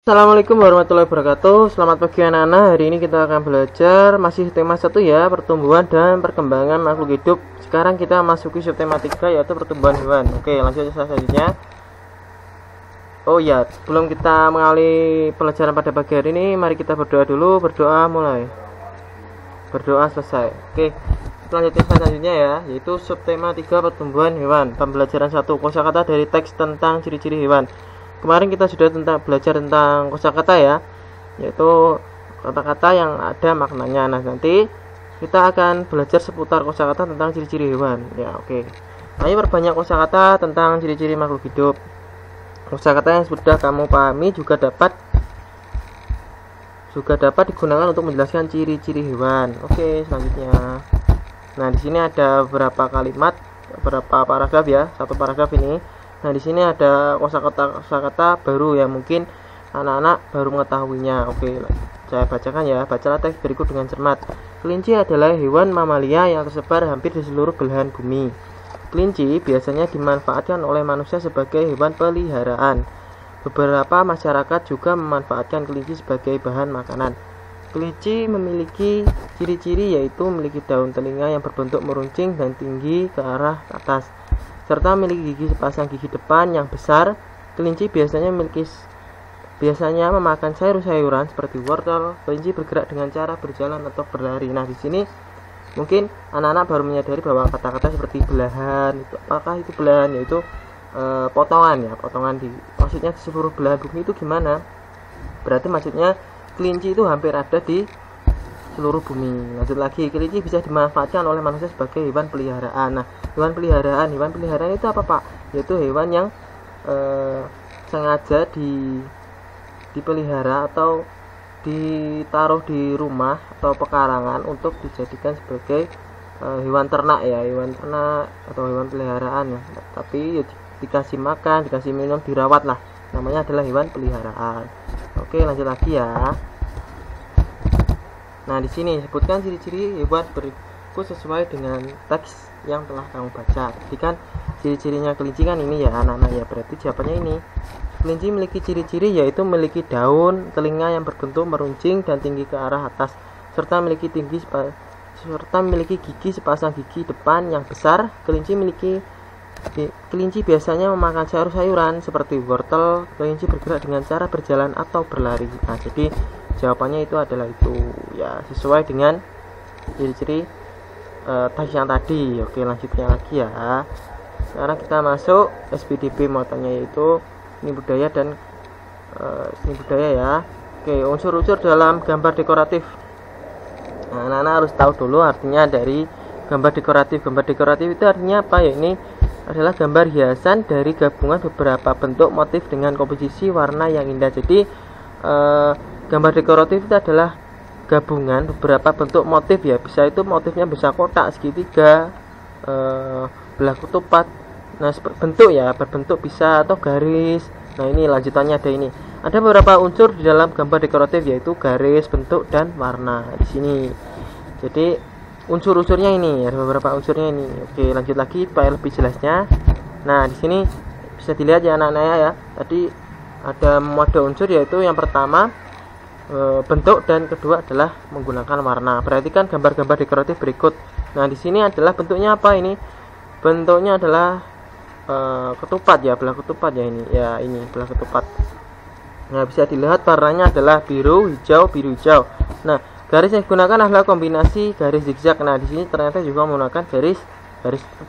Assalamualaikum warahmatullahi wabarakatuh. Selamat pagi anak-anak. Hari ini kita akan belajar masih tema 1 ya, pertumbuhan dan perkembangan makhluk hidup. Sekarang kita masuki subtema 3 yaitu pertumbuhan hewan. Oke, lanjut selanjutnya. Oh ya, sebelum kita mengawali pelajaran pada pagi hari ini, mari kita berdoa dulu. Berdoa mulai. Berdoa selesai. Oke. Selanjutnya ya, yaitu subtema 3 pertumbuhan hewan. Pembelajaran 1 kosakata dari teks tentang ciri-ciri hewan. Kemarin kita sudah belajar tentang kosakata ya, yaitu kata-kata yang ada maknanya. Nah, nanti kita akan belajar seputar kosakata tentang ciri-ciri hewan. Ya, oke. Ayo perbanyak kosakata tentang ciri-ciri makhluk hidup. Kosakata yang sudah kamu pahami juga dapat digunakan untuk menjelaskan ciri-ciri hewan. Oke, selanjutnya. Nah, di sini ada beberapa kalimat, beberapa paragraf ya, satu paragraf ini. Nah, di sini ada kosakata baru yang mungkin anak-anak baru mengetahuinya. Oke, saya bacakan ya. Bacalah teks berikut dengan cermat. Kelinci adalah hewan mamalia yang tersebar hampir di seluruh belahan bumi. Kelinci biasanya dimanfaatkan oleh manusia sebagai hewan peliharaan. Beberapa masyarakat juga memanfaatkan kelinci sebagai bahan makanan. Kelinci memiliki ciri-ciri yaitu memiliki daun telinga yang berbentuk meruncing dan tinggi ke arah atas, serta memiliki sepasang gigi depan yang besar. Kelinci biasanya memakan sayur-sayuran seperti wortel. Kelinci bergerak dengan cara berjalan atau berlari. Nah, di sini mungkin anak-anak baru menyadari bahwa kata-kata seperti belahan itu, apakah itu belahan, yaitu potongan ya, maksudnya di seluruh belahan bumi itu gimana? Berarti maksudnya kelinci itu hampir ada di seluruh bumi. Lanjut lagi, kelinci bisa dimanfaatkan oleh manusia sebagai hewan peliharaan. Nah, hewan peliharaan itu apa, Pak? Yaitu hewan yang sengaja dipelihara atau ditaruh di rumah atau pekarangan untuk dijadikan sebagai hewan ternak ya, hewan ternak atau hewan peliharaan ya. Tapi ya, dikasih makan, dikasih minum, dirawat lah. Namanya adalah hewan peliharaan. Oke, lanjut lagi ya. Nah, di sini sebutkan ciri-ciri hewan berikut sesuai dengan teks yang telah kamu baca. Jadi kan ciri-cirinya kelinci kan ini ya anak-anak ya, berarti jawabannya ini. Kelinci memiliki ciri-ciri yaitu memiliki daun telinga yang berbentuk meruncing dan tinggi ke arah atas, serta memiliki gigi sepasang gigi depan yang besar. Kelinci biasanya memakan sayur-sayuran seperti wortel. Kelinci bergerak dengan cara berjalan atau berlari. Nah, jadi jawabannya itu adalah itu ya, sesuai dengan ciri-ciri teks yang tadi. Oke, lanjutnya lagi ya. Sekarang kita masuk SPDB muatannya, yaitu seni budaya dan seni budaya ya. Oke, unsur-unsur dalam gambar dekoratif. Nah, anak-anak harus tahu dulu artinya dari gambar dekoratif. Gambar dekoratif itu artinya apa ya? Ini adalah gambar hiasan dari gabungan beberapa bentuk motif dengan komposisi warna yang indah. Jadi gambar dekoratif itu adalah gabungan beberapa bentuk motif ya. Bisa itu motifnya bisa kotak, segitiga, belah ketupat. Nah, bentuk ya, berbentuk bisa atau garis. Nah, ini lanjutannya ada ini. Ada beberapa unsur di dalam gambar dekoratif yaitu garis, bentuk, dan warna di sini. Jadi unsur-unsurnya ini, ada beberapa unsurnya ini. Oke, lanjut lagi supaya lebih jelasnya. Nah, di sini bisa dilihat ya anak-anak ya. Tadi ada mode unsur, yaitu yang pertama bentuk dan kedua adalah menggunakan warna. Perhatikan gambar-gambar dekoratif berikut. Nah, di sini adalah bentuknya apa ini? Bentuknya adalah ketupat ya, belah ketupat ya ini. Ya, ini belah ketupat. Nah, bisa dilihat warnanya adalah biru, hijau, biru, hijau. Nah, garis yang digunakan adalah kombinasi garis zigzag. Nah, di sini ternyata juga menggunakan garis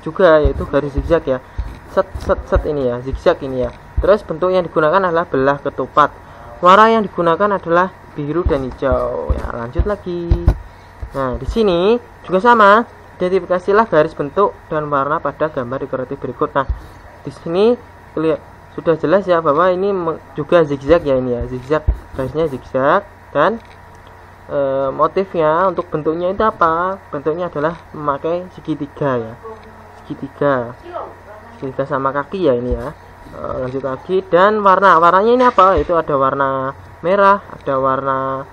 juga, yaitu garis zigzag ya. Set ini ya, zigzag ini ya. Terus bentuk yang digunakan adalah belah ketupat. Warna yang digunakan adalah biru dan hijau. Ya, lanjut lagi. Nah, di sini juga sama. Identifikasilah garis, bentuk, dan warna pada gambar dekoratif berikut. Nah, di sini sudah jelas ya bahwa ini juga zigzag ya, ini ya, zigzag, garisnya zigzag, dan motifnya untuk bentuknya itu apa? Bentuknya adalah memakai segitiga ya, segitiga sama kaki ya ini ya. Lanjut lagi, dan warnanya ini apa? Itu ada warna merah, ada warna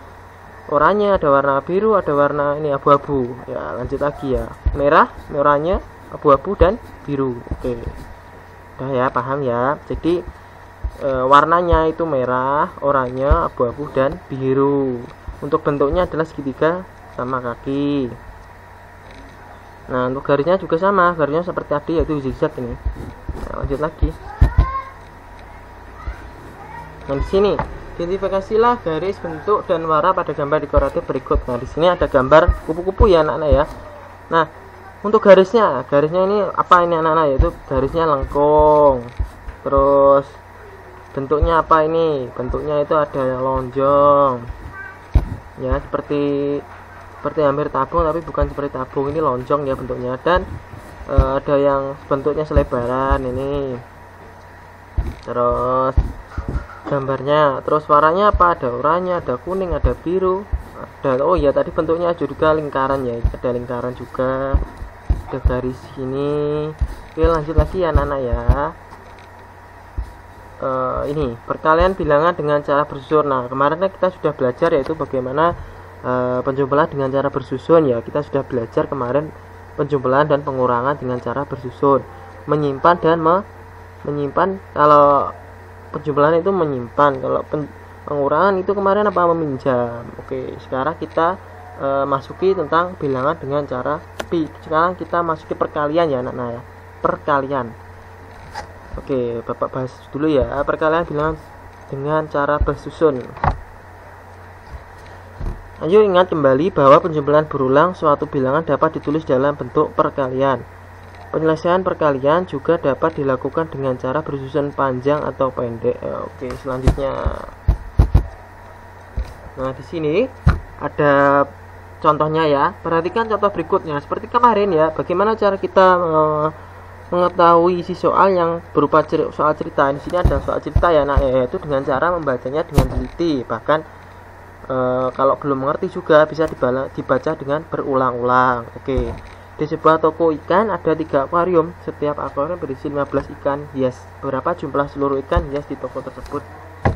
oranye, ada warna biru, ada warna ini abu-abu ya. Lanjut lagi ya, merah, oranye, abu-abu, dan biru. Oke, udah ya, paham ya. Jadi warnanya itu merah, oranye, abu-abu, dan biru. Untuk bentuknya adalah segitiga sama kaki. Nah, untuk garisnya juga sama, garisnya seperti tadi, yaitu zigzag ini. Nah, lanjut lagi. Nah, di sini identifikasilah garis, bentuk, dan warna pada gambar dekoratif berikut. Nah, di sini ada gambar kupu-kupu ya anak-anak ya. Nah, untuk garisnya ini apa ini anak-anak? Yaitu garisnya lengkung. Terus bentuknya apa ini? Bentuknya itu ada yang lonjong. Ya, seperti hampir tabung, tapi bukan seperti tabung, ini lonjong ya bentuknya. Dan ada yang bentuknya selebaran ini. Terus gambarnya, terus warnanya apa? Ada oranye, ada kuning, ada biru, ada, oh ya tadi bentuknya juga lingkaran ya, ada lingkaran juga, ada garis ini. Oke, lanjut lagi ya anak-anak ya. Ini perkalian bilangan dengan cara bersusun. Nah, kemarin kita sudah belajar yaitu bagaimana penjumlahan dengan cara bersusun ya. Kita sudah belajar kemarin penjumlahan dan pengurangan dengan cara bersusun, menyimpan dan menyimpan. Kalau penjumlahan itu menyimpan, kalau pengurangan itu kemarin apa? Meminjam. Oke, sekarang kita masuki tentang bilangan dengan cara sekarang kita masuki perkalian ya anak-anak ya, perkalian. Oke, Bapak bahas dulu ya perkalian bilangan dengan cara bersusun. Ayo ingat kembali bahwa penjumlahan berulang suatu bilangan dapat ditulis dalam bentuk perkalian. Penyelesaian perkalian juga dapat dilakukan dengan cara bersusun panjang atau pendek. Oke, selanjutnya. Nah, di sini ada contohnya ya. Perhatikan contoh berikutnya. Seperti kemarin ya, bagaimana cara kita mengetahui isi soal yang berupa soal cerita. Di sini ada soal cerita ya, nah, yaitu dengan cara membacanya dengan teliti. Bahkan kalau belum mengerti juga bisa dibaca dengan berulang-ulang. Oke. Di sebuah toko ikan ada 3 akuarium. Setiap akuarium berisi 15 ikan hias. Berapa jumlah seluruh ikan hias di toko tersebut?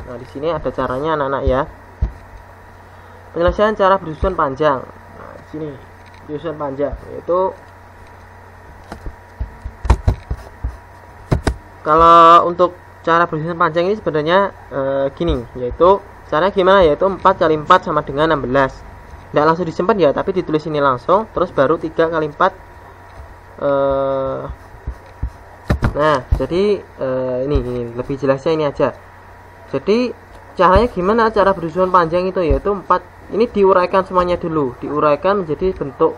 Nah, di sini ada caranya anak-anak ya. Penyelesaian cara bersusun panjang. Nah, di sini bersusun panjang yaitu kalau untuk cara bersusun panjang ini sebenarnya gini, yaitu caranya gimana? Yaitu 4 kali 4 sama dengan 16. Tidak langsung disimpan ya, tapi ditulis ini langsung, terus baru 3 kali 4. Nah, jadi ini lebih jelasnya ini aja. Jadi caranya gimana cara bersusun panjang itu? Yaitu 4, ini diuraikan semuanya dulu, diuraikan menjadi bentuk.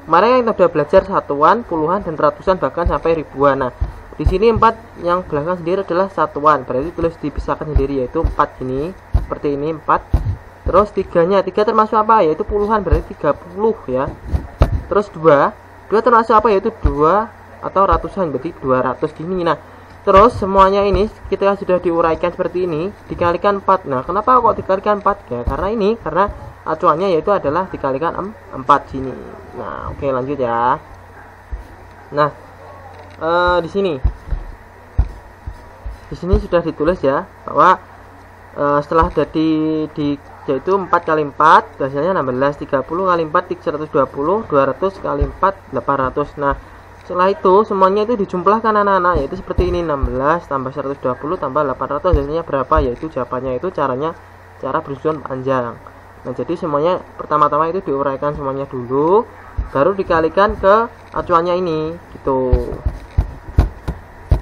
Kemarin kita sudah belajar satuan, puluhan, dan ratusan, bahkan sampai ribuan. Nah, di sini 4 yang belakang sendiri adalah satuan, berarti tulis dipisahkan sendiri, yaitu 4 gini, seperti ini 4. Terus 3 termasuk apa? Yaitu puluhan, berarti 30 ya. Terus 2 termasuk apa? Yaitu 2 atau ratusan, berarti 200 gini. Nah, terus semuanya ini kita sudah diuraikan seperti ini, dikalikan 4. Nah, kenapa kok dikalikan 4? Ya, karena acuannya yaitu adalah dikalikan 4 sini. Nah, oke, lanjut ya. Nah, di sini sudah ditulis ya bahwa setelah yaitu 4 kali 4 hasilnya 16, 30 kali 4 120, 200 kali 4 800. Nah, setelah itu semuanya itu dijumlahkan anak-anak, yaitu seperti ini, 16 tambah 120 tambah 800 hasilnya berapa? Yaitu jawabannya itu cara bersusun panjang. Nah, jadi semuanya pertama-tama itu diuraikan semuanya dulu, baru dikalikan ke acuannya ini gitu.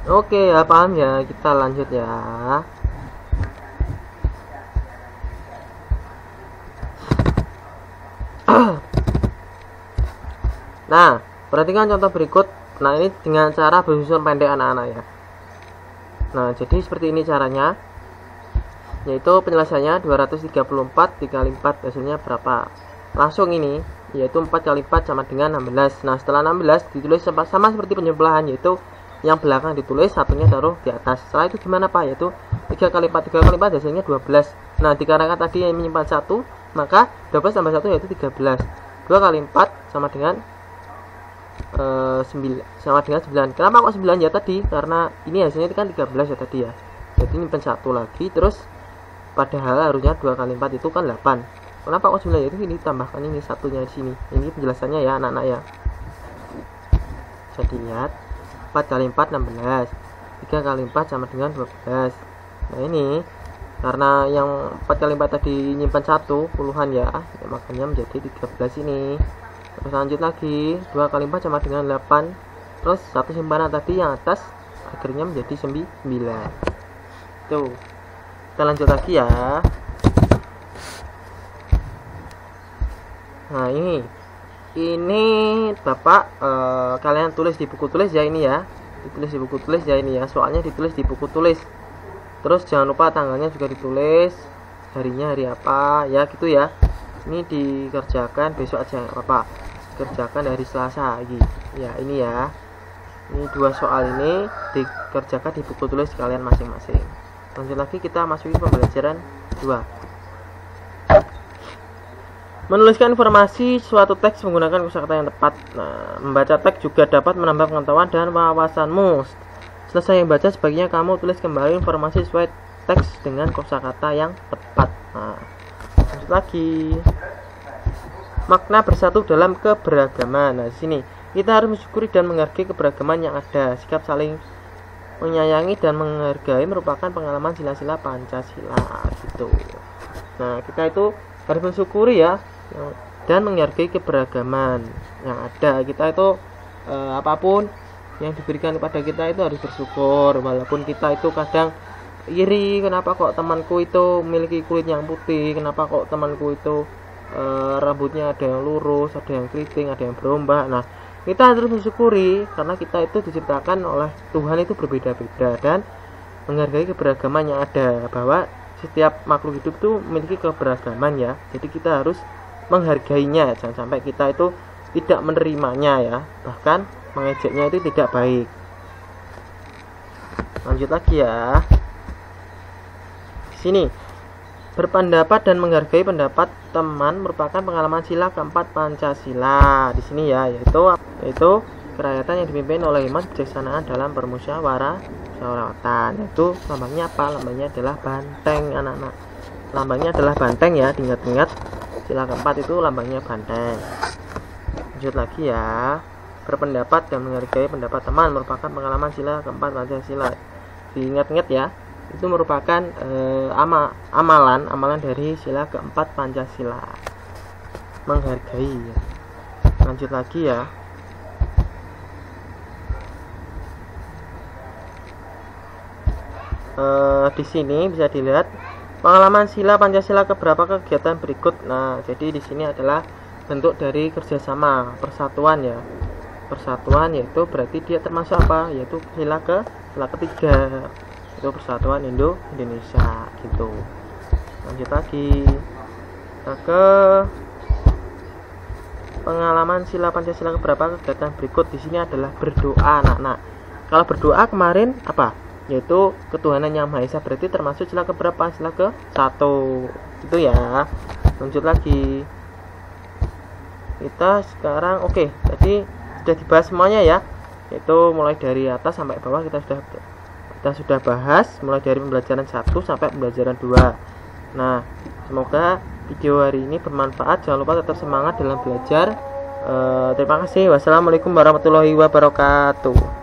Oke ya, paham ya, kita lanjut ya. Nah, perhatikan contoh berikut. Nah, ini dengan cara bersusun pendek anak-anak ya. Nah, jadi seperti ini caranya, yaitu penyelesaiannya 234 dikali 4 hasilnya berapa? Langsung ini, yaitu 4 kali 4 sama dengan 16. Nah, setelah 16 ditulis sama seperti penjumlahan, yaitu yang belakang ditulis, satunya taruh di atas. Setelah itu gimana Pak? Yaitu 3 kali 4 hasilnya 12. Nah, dikarenakan tadi yang menyimpan 1, maka 12 tambah 1 yaitu 13. 2 kali 4 sama dengan 9. Kenapa kok 9 ya tadi? Karena ini hasilnya itu kan 13 ya tadi ya. Jadi nyimpan 1 lagi, terus padahal harusnya 2 kali 4 itu kan 8. Kenapa kok 9? Itu ini tambahkan ini satunya di sini. Ini penjelasannya ya anak-anak ya. Bisa dilihat 4 kali 4 16, 3 kali 4 sama dengan 12, Nah ini karena yang 4 kali 4 tadi nyimpan 1 puluhan ya, makanya menjadi 13 ini. Terus lanjut lagi, 2 kali 4 sama dengan 8, terus satu simpanan tadi yang atas akhirnya menjadi 9. Tuh, kita lanjut lagi ya. Nah ini Bapak kalian tulis di buku tulis ya, ini ya, ditulis di buku tulis ya, ini ya, soalnya ditulis di buku tulis. Terus jangan lupa tanggalnya juga ditulis, harinya hari apa ya gitu ya. Ini dikerjakan besok aja nggak apa-apa, kerjakan hari Selasa lagi ya. Ini ya, ini 2 soal ini dikerjakan di buku tulis kalian masing-masing. Lanjut lagi, kita masuki pembelajaran 2. Menuliskan informasi suatu teks menggunakan kosakata yang tepat. Nah, membaca teks juga dapat menambah pengetahuan dan wawasanmu. Selesai membaca, sebaiknya kamu tulis kembali informasi sesuai teks dengan kosakata yang tepat. Nah, lanjut lagi. Makna bersatu dalam keberagaman. Nah, di sini kita harus mensyukuri dan menghargai keberagaman yang ada. Sikap saling menyayangi dan menghargai merupakan pengalaman sila-sila Pancasila gitu. Nah, kita itu harus mensyukuri ya dan menghargai keberagaman yang ada. Kita itu apapun yang diberikan kepada kita itu harus bersyukur, walaupun kita itu kadang iri, kenapa kok temanku itu memiliki kulit yang putih, kenapa kok temanku itu rambutnya ada yang lurus, ada yang keriting, ada yang berombak. Nah, kita harus mensyukuri karena kita itu diciptakan oleh Tuhan itu berbeda-beda dan menghargai keberagaman yang ada, bahwa setiap makhluk hidup itu memiliki keberagaman ya. Jadi kita harus menghargainya, jangan sampai kita itu tidak menerimanya ya, bahkan mengejeknya itu tidak baik. Lanjut lagi ya. Di sini, berpendapat dan menghargai pendapat teman merupakan pengalaman sila keempat Pancasila. Di sini ya, yaitu kerakyatan yang dipimpin oleh hikmat kebijaksanaan dalam permusyawaratan. Itu lambangnya apa? Lambangnya adalah banteng, anak-anak. Lambangnya adalah banteng ya, diingat-ingat. Sila keempat itu lambangnya banteng. Lanjut lagi ya. Berpendapat dan menghargai pendapat teman merupakan pengalaman sila keempat Pancasila. Diingat-ingat ya, itu merupakan amalan dari sila keempat Pancasila, menghargai ya. Lanjut lagi ya. Di sini bisa dilihat pengalaman sila Pancasila keberapa kegiatan berikut. Nah, jadi di sini adalah bentuk dari kerjasama, persatuan ya. Persatuan yaitu berarti dia termasuk apa? Yaitu sila ketiga, itu persatuan Indonesia gitu. Lanjut lagi. Nah, ke pengalaman sila Pancasila keberapa kegiatan berikut. Di sini adalah berdoa, anak-anak. Kalau berdoa kemarin apa? Yaitu ketuhanan yang Maha Esa, berarti termasuk sila keberapa? Sila ke-1 itu ya. Lanjut lagi. Kita sekarang tadi sudah dibahas semuanya ya, yaitu mulai dari atas sampai bawah kita sudah bahas, mulai dari pembelajaran 1 sampai pembelajaran 2. Nah, semoga video hari ini bermanfaat. Jangan lupa tetap semangat dalam belajar. Terima kasih. Wassalamualaikum warahmatullahi wabarakatuh.